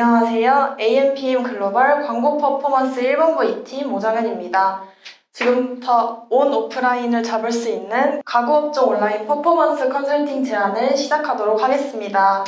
안녕하세요. AMPM 글로벌 광고 퍼포먼스 1본부 2팀 오정현입니다. 지금부터 온 오프라인을 잡을 수 있는 가구업종 온라인 퍼포먼스 컨설팅 제안을 시작하도록 하겠습니다.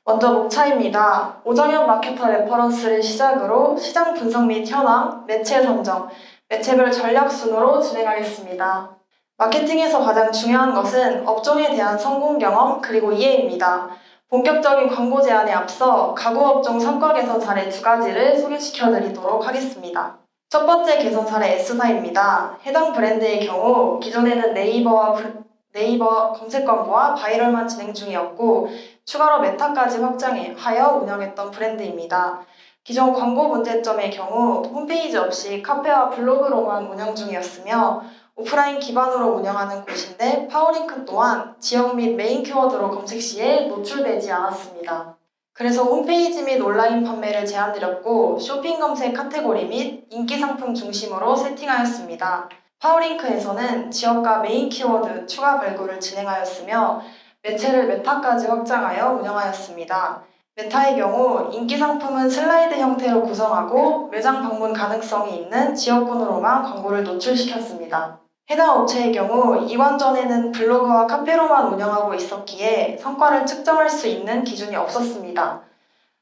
먼저 목차입니다. 오정현 마케터 레퍼런스를 시작으로 시장 분석 및 현황, 매체 선정, 매체별 전략 순으로 진행하겠습니다. 마케팅에서 가장 중요한 것은 업종에 대한 성공 경험 그리고 이해입니다. 본격적인 광고 제안에 앞서 가구업종 성과 개선 사례 2가지를 소개시켜드리도록 하겠습니다. 첫 번째 개선 사례 S사입니다. 해당 브랜드의 경우 기존에는 네이버 검색 광고와 바이럴만 진행 중이었고 추가로 메타까지 확장하여 운영했던 브랜드입니다. 기존 광고 문제점의 경우 홈페이지 없이 카페와 블로그로만 운영 중이었으며 오프라인 기반으로 운영하는 곳인데 파워링크 또한 지역 및 메인 키워드로 검색 시에 노출되지 않았습니다. 그래서 홈페이지 및 온라인 판매를 제안드렸고 쇼핑 검색 카테고리 및 인기 상품 중심으로 세팅하였습니다. 파워링크에서는 지역과 메인 키워드 추가 발굴을 진행하였으며 매체를 메타까지 확장하여 운영하였습니다. 메타의 경우 인기 상품은 슬라이드 형태로 구성하고 매장 방문 가능성이 있는 지역군으로만 광고를 노출시켰습니다. 해당 업체의 경우 이관 전에는 블로그와 카페로만 운영하고 있었기에 성과를 측정할 수 있는 기준이 없었습니다.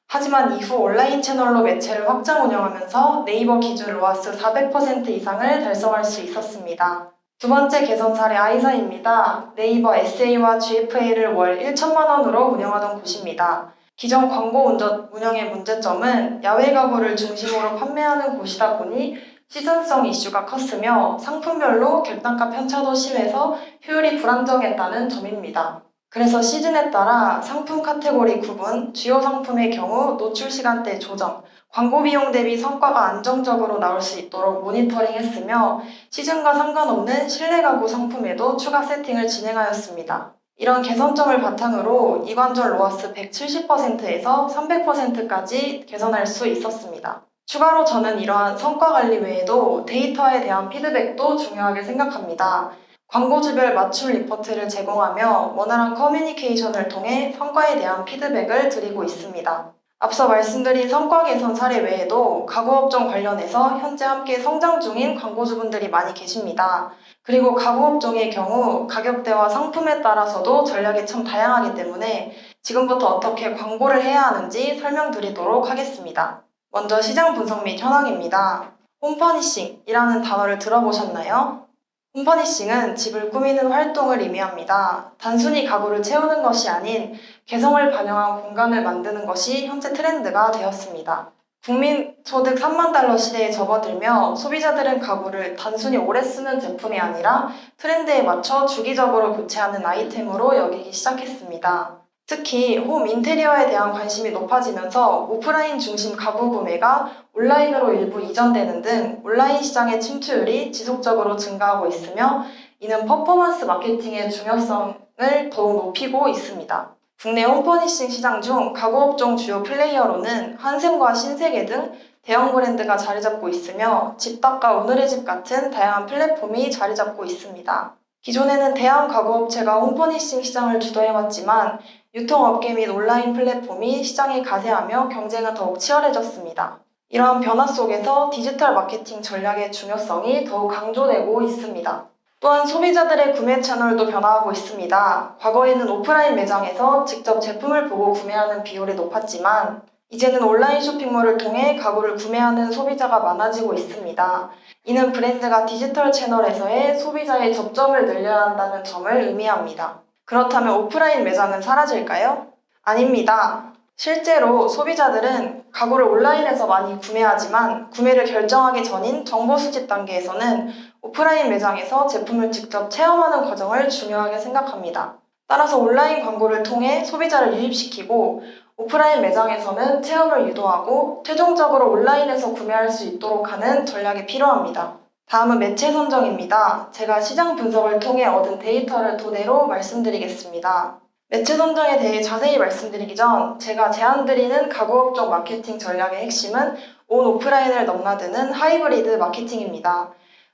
하지만 이후 온라인 채널로 매체를 확장 운영하면서 네이버 기준 로아스 400% 이상을 달성할 수 있었습니다. 두 번째 개선 사례 아이사입니다. 네이버 SA와 GFA를 월 1천만 원으로 운영하던 곳입니다. 기존 광고 운영의 문제점은 야외 가구를 중심으로 판매하는 곳이다 보니 시즌성 이슈가 컸으며 상품별로 객단가 편차도 심해서 효율이 불안정했다는 점입니다. 그래서 시즌에 따라 상품 카테고리 구분, 주요 상품의 경우 노출 시간대 조정, 광고 비용 대비 성과가 안정적으로 나올 수 있도록 모니터링했으며 시즌과 상관없는 실내 가구 상품에도 추가 세팅을 진행하였습니다. 이런 개선점을 바탕으로 이관절 로아스 170%에서 300%까지 개선할 수 있었습니다. 추가로 저는 이러한 성과 관리 외에도 데이터에 대한 피드백도 중요하게 생각합니다. 광고주별 맞춤 리포트를 제공하며 원활한 커뮤니케이션을 통해 성과에 대한 피드백을 드리고 있습니다. 앞서 말씀드린 성과 개선 사례 외에도 가구업종 관련해서 현재 함께 성장 중인 광고주분들이 많이 계십니다. 그리고 가구업종의 경우 가격대와 상품에 따라서도 전략이 참 다양하기 때문에 지금부터 어떻게 광고를 해야 하는지 설명드리도록 하겠습니다. 먼저 시장 분석 및 현황입니다. 홈퍼니싱이라는 단어를 들어보셨나요? 홈퍼니싱은 집을 꾸미는 활동을 의미합니다. 단순히 가구를 채우는 것이 아닌 개성을 반영한 공간을 만드는 것이 현재 트렌드가 되었습니다. 국민 소득 3만 달러 시대에 접어들며 소비자들은 가구를 단순히 오래 쓰는 제품이 아니라 트렌드에 맞춰 주기적으로 교체하는 아이템으로 여기기 시작했습니다. 특히 홈 인테리어에 대한 관심이 높아지면서 오프라인 중심 가구 구매가 온라인으로 일부 이전되는 등 온라인 시장의 침투율이 지속적으로 증가하고 있으며 이는 퍼포먼스 마케팅의 중요성을 더욱 높이고 있습니다. 국내 홈퍼니싱 시장 중 가구업종 주요 플레이어로는 한샘과 신세계 등 대형 브랜드가 자리 잡고 있으며 집밥과 오늘의 집 같은 다양한 플랫폼이 자리 잡고 있습니다. 기존에는 대형 가구업체가 홈퍼니싱 시장을 주도해왔지만 유통업계 및 온라인 플랫폼이 시장에 가세하며 경쟁은 더욱 치열해졌습니다. 이러한 변화 속에서 디지털 마케팅 전략의 중요성이 더욱 강조되고 있습니다. 또한 소비자들의 구매 채널도 변화하고 있습니다. 과거에는 오프라인 매장에서 직접 제품을 보고 구매하는 비율이 높았지만 이제는 온라인 쇼핑몰을 통해 가구를 구매하는 소비자가 많아지고 있습니다. 이는 브랜드가 디지털 채널에서의 소비자의 접점을 늘려야 한다는 점을 의미합니다. 그렇다면 오프라인 매장은 사라질까요? 아닙니다. 실제로 소비자들은 가구를 온라인에서 많이 구매하지만 구매를 결정하기 전인 정보 수집 단계에서는 오프라인 매장에서 제품을 직접 체험하는 과정을 중요하게 생각합니다. 따라서 온라인 광고를 통해 소비자를 유입시키고 오프라인 매장에서는 체험을 유도하고 최종적으로 온라인에서 구매할 수 있도록 하는 전략이 필요합니다. 다음은 매체 선정입니다. 제가 시장 분석을 통해 얻은 데이터를 토대로 말씀드리겠습니다. 매체 선정에 대해 자세히 말씀드리기 전 제가 제안드리는 가구업종 마케팅 전략의 핵심은 온 오프라인을 넘나드는 하이브리드 마케팅입니다.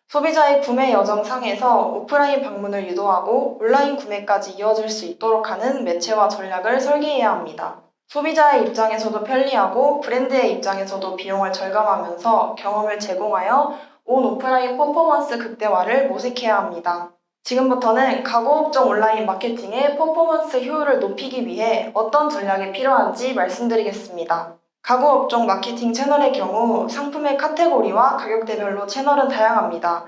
소비자의 구매 여정 상에서 오프라인 방문을 유도하고 온라인 구매까지 이어질 수 있도록 하는 매체와 전략을 설계해야 합니다. 소비자의 입장에서도 편리하고 브랜드의 입장에서도 비용을 절감하면서 경험을 제공하여 온 오프라인 퍼포먼스 극대화를 모색해야 합니다. 지금부터는 가구업종 온라인 마케팅의 퍼포먼스 효율을 높이기 위해 어떤 전략이 필요한지 말씀드리겠습니다. 가구업종 마케팅 채널의 경우 상품의 카테고리와 가격대별로 채널은 다양합니다.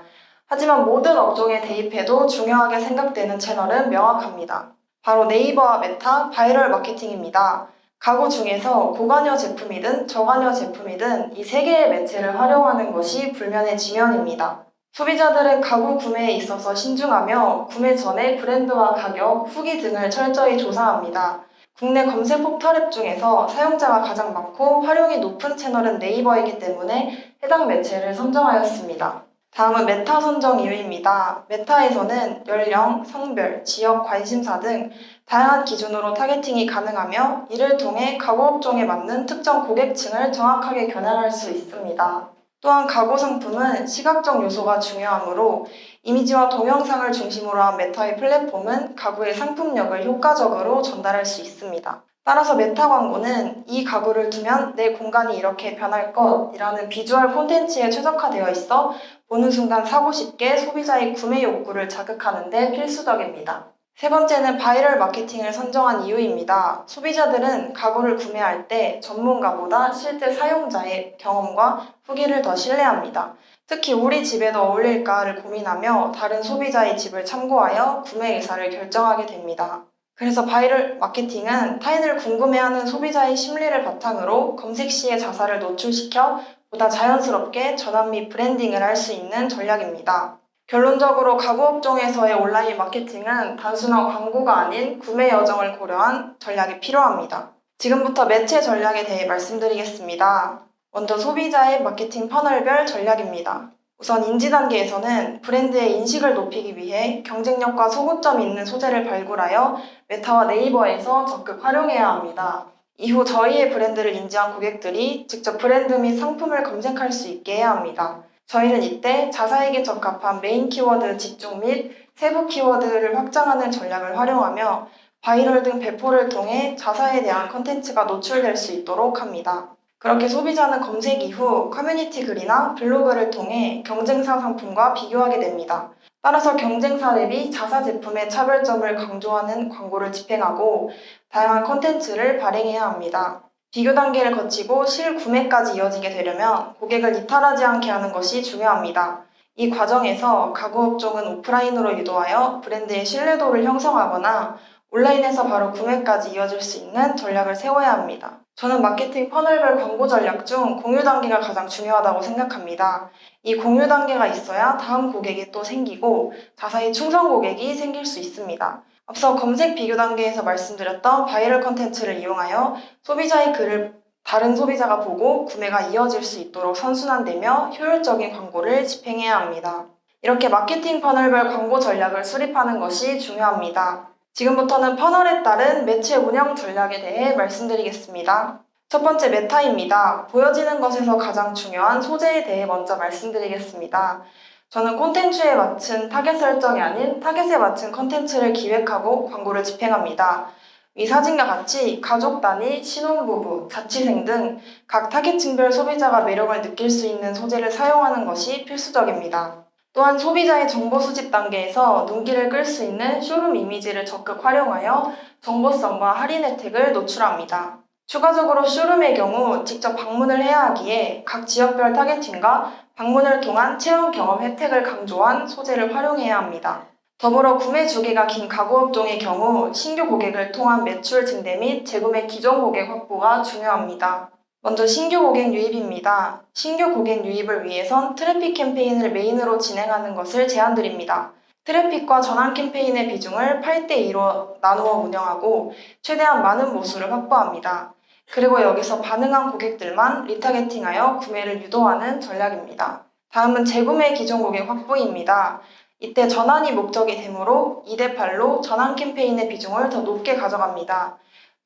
하지만 모든 업종에 대입해도 중요하게 생각되는 채널은 명확합니다. 바로 네이버와 메타, 바이럴 마케팅입니다. 가구 중에서 고관여 제품이든 저관여 제품이든 이 세 개의 매체를 활용하는 것이 불면의 지면입니다. 소비자들은 가구 구매에 있어서 신중하며 구매 전에 브랜드와 가격, 후기 등을 철저히 조사합니다. 국내 검색 포털 앱 중에서 사용자가 가장 많고 활용이 높은 채널은 네이버이기 때문에 해당 매체를 선정하였습니다. 다음은 메타 선정 이유입니다. 메타에서는 연령, 성별, 지역, 관심사 등 다양한 기준으로 타겟팅이 가능하며 이를 통해 가구업종에 맞는 특정 고객층을 정확하게 겨냥할 수 있습니다. 또한 가구 상품은 시각적 요소가 중요하므로 이미지와 동영상을 중심으로 한 메타의 플랫폼은 가구의 상품력을 효과적으로 전달할 수 있습니다. 따라서 메타 광고는 이 가구를 두면 내 공간이 이렇게 변할 것이라는 비주얼 콘텐츠에 최적화되어 있어 보는 순간 사고 싶게 소비자의 구매 욕구를 자극하는 데 필수적입니다. 세 번째는 바이럴 마케팅을 선정한 이유입니다. 소비자들은 가구를 구매할 때 전문가보다 실제 사용자의 경험과 후기를 더 신뢰합니다. 특히 우리 집에도 어울릴까를 고민하며 다른 소비자의 집을 참고하여 구매 의사를 결정하게 됩니다. 그래서 바이럴 마케팅은 타인을 궁금해하는 소비자의 심리를 바탕으로 검색 시에 자사를 노출시켜 보다 자연스럽게 전환 및 브랜딩을 할 수 있는 전략입니다. 결론적으로 가구업종에서의 온라인 마케팅은 단순한 광고가 아닌 구매 여정을 고려한 전략이 필요합니다. 지금부터 매체 전략에 대해 말씀드리겠습니다. 먼저 소비자의 마케팅 퍼널별 전략입니다. 우선 인지 단계에서는 브랜드의 인식을 높이기 위해 경쟁력과 소구점이 있는 소재를 발굴하여 메타와 네이버에서 적극 활용해야 합니다. 이후 저희의 브랜드를 인지한 고객들이 직접 브랜드 및 상품을 검색할 수 있게 해야 합니다. 저희는 이때 자사에게 적합한 메인 키워드 집중 및 세부 키워드를 확장하는 전략을 활용하며 바이럴 등 배포를 통해 자사에 대한 컨텐츠가 노출될 수 있도록 합니다. 그렇게 소비자는 검색 이후 커뮤니티 글이나 블로그를 통해 경쟁사 상품과 비교하게 됩니다. 따라서 경쟁사 대비 자사 제품의 차별점을 강조하는 광고를 집행하고 다양한 콘텐츠를 발행해야 합니다. 비교 단계를 거치고 실구매까지 이어지게 되려면 고객을 이탈하지 않게 하는 것이 중요합니다. 이 과정에서 가구업종은 오프라인으로 유도하여 브랜드의 신뢰도를 형성하거나 온라인에서 바로 구매까지 이어질 수 있는 전략을 세워야 합니다. 저는 마케팅 퍼널별 광고 전략 중 공유 단계가 가장 중요하다고 생각합니다. 이 공유 단계가 있어야 다음 고객이 또 생기고 자사의 충성 고객이 생길 수 있습니다. 앞서 검색 비교 단계에서 말씀드렸던 바이럴 컨텐츠를 이용하여 소비자의 글을 다른 소비자가 보고 구매가 이어질 수 있도록 선순환되며 효율적인 광고를 집행해야 합니다. 이렇게 마케팅 퍼널별 광고 전략을 수립하는 것이 중요합니다. 지금부터는 퍼널에 따른 매체 운영 전략에 대해 말씀드리겠습니다. 첫 번째 메타입니다. 보여지는 것에서 가장 중요한 소재에 대해 먼저 말씀드리겠습니다. 저는 콘텐츠에 맞춘 타겟 설정이 아닌 타겟에 맞춘 콘텐츠를 기획하고 광고를 집행합니다. 이 사진과 같이 가족 단위, 신혼부부, 자취생 등 각 타겟층별 소비자가 매력을 느낄 수 있는 소재를 사용하는 것이 필수적입니다. 또한 소비자의 정보 수집 단계에서 눈길을 끌 수 있는 쇼룸 이미지를 적극 활용하여 정보성과 할인 혜택을 노출합니다. 추가적으로 쇼룸의 경우 직접 방문을 해야 하기에 각 지역별 타겟팅과 방문을 통한 체험 경험 혜택을 강조한 소재를 활용해야 합니다. 더불어 구매 주기가 긴 가구업종의 경우 신규 고객을 통한 매출 증대 및 재구매 기존 고객 확보가 중요합니다. 먼저 신규 고객 유입입니다. 신규 고객 유입을 위해선 트래픽 캠페인을 메인으로 진행하는 것을 제안드립니다. 트래픽과 전환 캠페인의 비중을 8대2로 나누어 운영하고 최대한 많은 모수를 확보합니다. 그리고 여기서 반응한 고객들만 리타겟팅하여 구매를 유도하는 전략입니다. 다음은 재구매 기존 고객 확보입니다. 이때 전환이 목적이 되므로 2대8로 전환 캠페인의 비중을 더 높게 가져갑니다.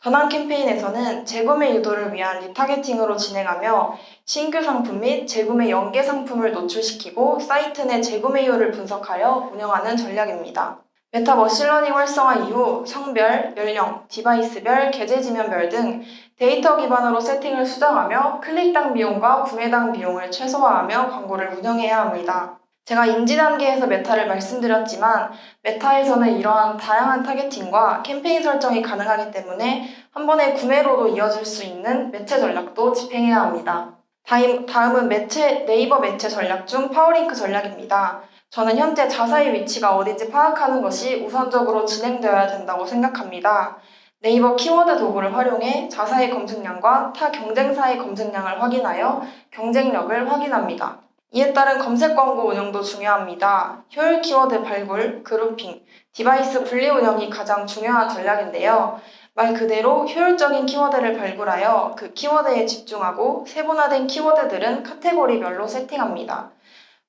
전환 캠페인에서는 재구매 유도를 위한 리타겟팅으로 진행하며 신규 상품 및 재구매 연계 상품을 노출시키고 사이트 내 재구매율을 분석하여 운영하는 전략입니다. 메타 머신러닝 활성화 이후 성별, 연령, 디바이스별, 계제 지면별 등 데이터 기반으로 세팅을 수정하며 클릭당 비용과 구매당 비용을 최소화하며 광고를 운영해야 합니다. 제가 인지 단계에서 메타를 말씀드렸지만 메타에서는 이러한 다양한 타겟팅과 캠페인 설정이 가능하기 때문에 한 번에 구매로도 이어질 수 있는 매체 전략도 집행해야 합니다. 다음은 네이버 매체 전략 중 파워링크 전략입니다. 저는 현재 자사의 위치가 어딘지 파악하는 것이 우선적으로 진행되어야 된다고 생각합니다. 네이버 키워드 도구를 활용해 자사의 검색량과 타 경쟁사의 검색량을 확인하여 경쟁력을 확인합니다. 이에 따른 검색 광고 운영도 중요합니다. 효율 키워드 발굴, 그룹핑, 디바이스 분리 운영이 가장 중요한 전략인데요. 말 그대로 효율적인 키워드를 발굴하여 그 키워드에 집중하고 세분화된 키워드들은 카테고리별로 세팅합니다.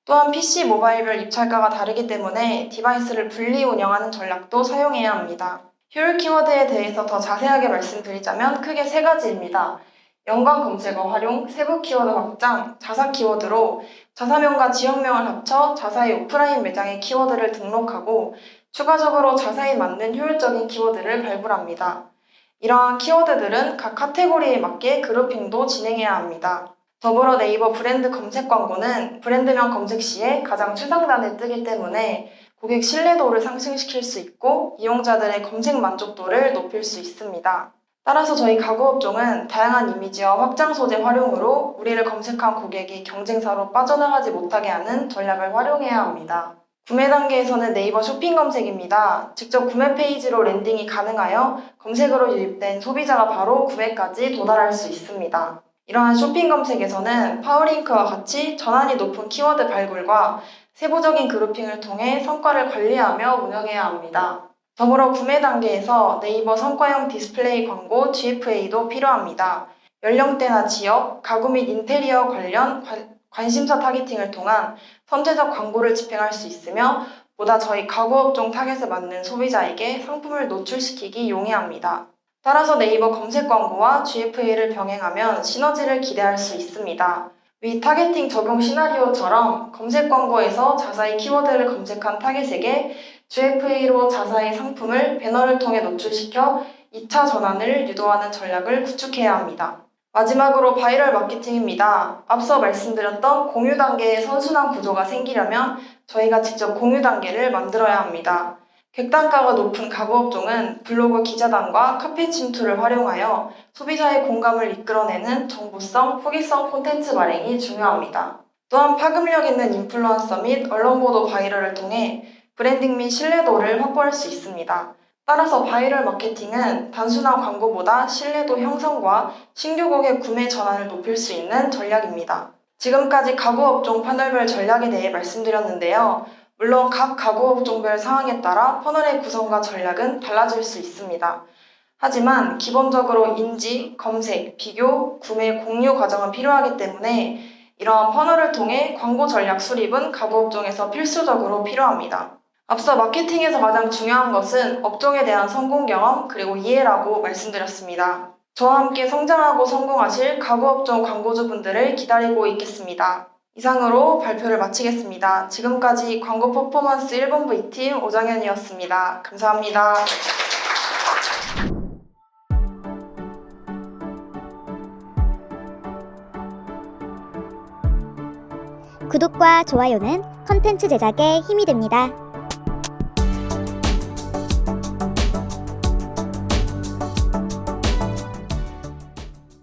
또한 PC, 모바일별 입찰가가 다르기 때문에 디바이스를 분리 운영하는 전략도 사용해야 합니다. 효율 키워드에 대해서 더 자세하게 말씀드리자면 크게 세 가지입니다. 연관 검색어 활용, 세부 키워드 확장, 자사 키워드로 자사명과 지역명을 합쳐 자사의 오프라인 매장의 키워드를 등록하고 추가적으로 자사에 맞는 효율적인 키워드를 발굴합니다. 이러한 키워드들은 각 카테고리에 맞게 그룹핑도 진행해야 합니다. 더불어 네이버 브랜드 검색 광고는 브랜드명 검색 시에 가장 최상단에 뜨기 때문에 고객 신뢰도를 상승시킬 수 있고 이용자들의 검색 만족도를 높일 수 있습니다. 따라서 저희 가구업종은 다양한 이미지와 확장 소재 활용으로 우리를 검색한 고객이 경쟁사로 빠져나가지 못하게 하는 전략을 활용해야 합니다. 구매 단계에서는 네이버 쇼핑 검색입니다. 직접 구매 페이지로 랜딩이 가능하여 검색으로 유입된 소비자가 바로 구매까지 도달할 수 있습니다. 이러한 쇼핑 검색에서는 파워링크와 같이 전환이 높은 키워드 발굴과 세부적인 그룹핑을 통해 성과를 관리하며 운영해야 합니다. 더불어 구매 단계에서 네이버 성과형 디스플레이 광고 GFA도 필요합니다. 연령대나 지역, 가구 및 인테리어 관련 관심사 타겟팅을 통한 선제적 광고를 집행할 수 있으며 보다 저희 가구업종 타겟에 맞는 소비자에게 상품을 노출시키기 용이합니다. 따라서 네이버 검색 광고와 GFA를 병행하면 시너지를 기대할 수 있습니다. 위 타겟팅 적용 시나리오처럼 검색 광고에서 자사의 키워드를 검색한 타겟에게 GFA로 자사의 상품을 배너를 통해 노출시켜 2차 전환을 유도하는 전략을 구축해야 합니다. 마지막으로 바이럴 마케팅입니다. 앞서 말씀드렸던 공유 단계의 선순환 구조가 생기려면 저희가 직접 공유 단계를 만들어야 합니다. 객단가가 높은 가구업종은 블로그 기자단과 카페 침투를 활용하여 소비자의 공감을 이끌어내는 정보성, 후기성 콘텐츠 발행이 중요합니다. 또한 파급력 있는 인플루언서 및 언론 보도 바이럴을 통해 브랜딩 및 신뢰도를 확보할 수 있습니다. 따라서 바이럴 마케팅은 단순한 광고보다 신뢰도 형성과 신규 고객 구매 전환을 높일 수 있는 전략입니다. 지금까지 가구업종 판별별 전략에 대해 말씀드렸는데요. 물론 각 가구업종별 상황에 따라 퍼널의 구성과 전략은 달라질 수 있습니다. 하지만 기본적으로 인지, 검색, 비교, 구매, 공유 과정은 필요하기 때문에 이러한 퍼널을 통해 광고 전략 수립은 가구업종에서 필수적으로 필요합니다. 앞서 마케팅에서 가장 중요한 것은 업종에 대한 성공 경험 그리고 이해라고 말씀드렸습니다. 저와 함께 성장하고 성공하실 가구업종 광고주분들을 기다리고 있겠습니다. 이상으로 발표를 마치겠습니다. 지금까지 광고 퍼포먼스 1본부 2팀 오정현이었습니다. 감사합니다. 구독과 좋아요는 컨텐츠 제작에 힘이 됩니다.